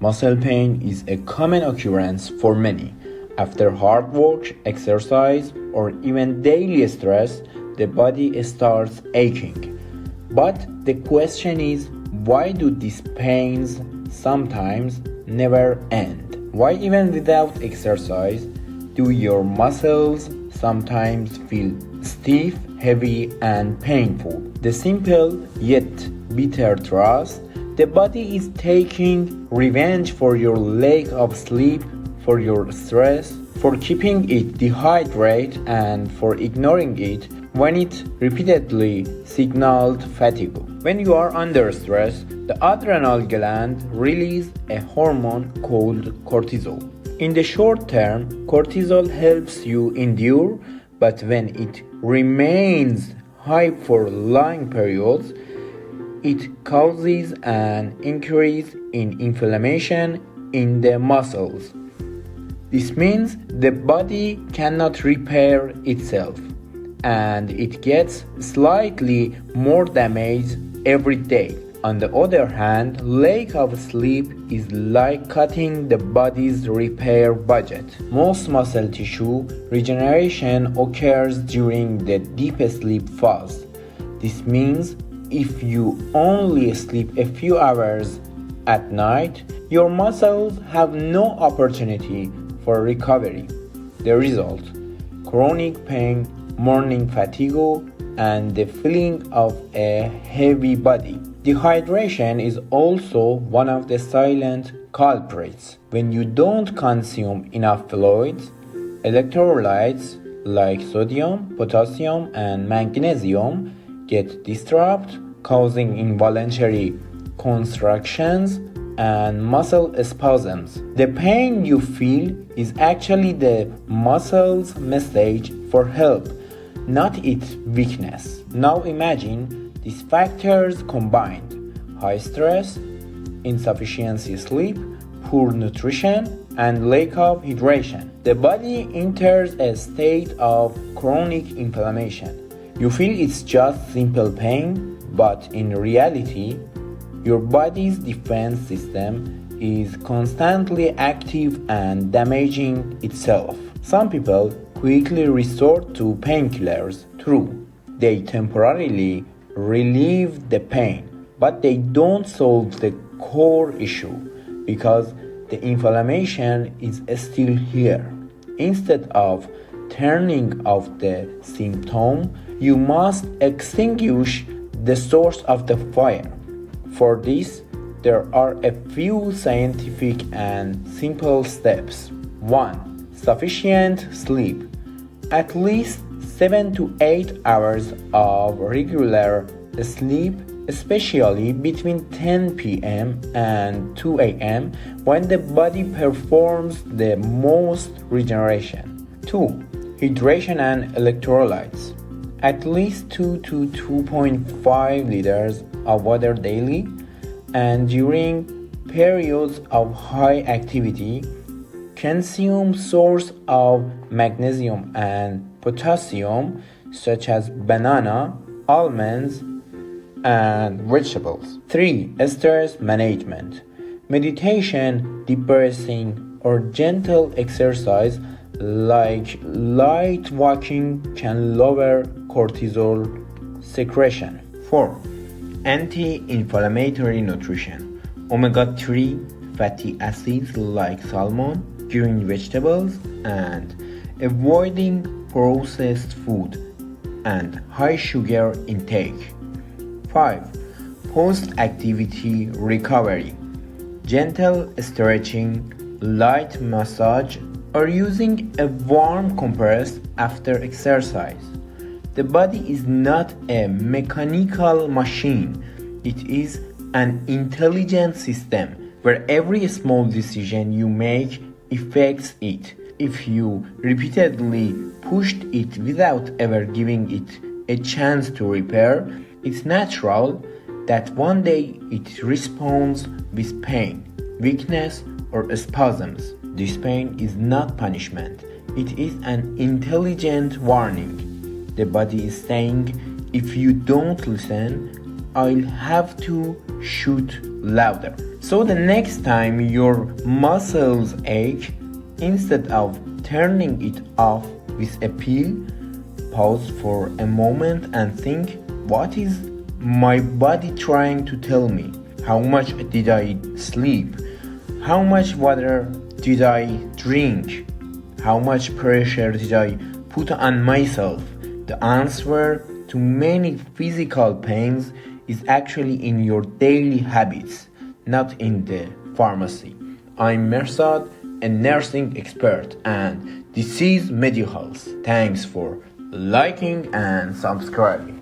Muscle pain is a common occurrence for many. After hard work, exercise, or even daily stress, the body starts aching. But the question is, why do these pains sometimes never end? Why even without exercise do your muscles sometimes feel stiff, heavy, and painful? The simple yet bitter truth: the body is taking revenge for your lack of sleep, for your stress, for keeping it dehydrated, and for ignoring it when it repeatedly signaled fatigue. When you are under stress, the adrenal gland releases a hormone called cortisol. In the short term, cortisol helps you endure, but when it remains high for long periods, it causes an increase in inflammation in the muscles. This means the body cannot repair itself, and it gets slightly more damage every day. On the other hand, lack of sleep is like cutting the body's repair budget. Most muscle tissue regeneration occurs during the deep sleep phase. This means if you only sleep a few hours at night, your muscles have no opportunity for recovery. The result: chronic pain, morning fatigue, and the feeling of a heavy body. Dehydration is also one of the silent culprits. When you don't consume enough fluids, electrolytes like sodium, potassium, and magnesium get disrupted, causing involuntary contractions and muscle spasms. The pain you feel is actually the muscle's message for help, not its weakness. Now imagine these factors combined: high stress, insufficient sleep, poor nutrition, and lack of hydration. The body enters a state of chronic inflammation. You feel it's just simple pain, but in reality, your body's defense system is constantly active and damaging itself. Some people quickly resort to painkillers. True, they temporarily relieve the pain, but they don't solve the core issue because the inflammation is still here. Instead of turning off the symptom, you must extinguish the source of the fire. For this, there are a few scientific and simple steps. 1. Sufficient sleep. At least 7 to 8 hours of regular sleep, especially between 10 p.m. and 2 a.m. when the body performs the most regeneration. 2. Hydration and electrolytes. At least 2 to 2.5 liters of water daily, and during periods of high activity, consume source of magnesium and potassium such as banana, almonds, and vegetables. 3. Stress management. Meditation, deep breathing, or gentle exercise like light walking can lower cortisol secretion. 4. Anti-inflammatory nutrition. Omega-3 fatty acids like salmon, green vegetables, and avoiding processed food and high sugar intake. 5. Post-activity recovery. Gentle stretching, light massage, or using a warm compress after exercise. The body is not a mechanical machine. It is an intelligent system where every small decision you make affects it. If you repeatedly pushed it without ever giving it a chance to repair, it's natural that one day it responds with pain, weakness, or spasms. This pain is not punishment. It is an intelligent warning. The body is saying, if you don't listen, I'll have to shoot louder. So the next time your muscles ache, instead of turning it off with a pill, pause for a moment and think, what is my body trying to tell me? How much did I sleep? How much water did I drink? How much pressure did I put on myself? The answer to many physical pains is actually in your daily habits, not in the pharmacy. I'm Mersad, a nursing expert, and this is MediHealth. Thanks for liking and subscribing.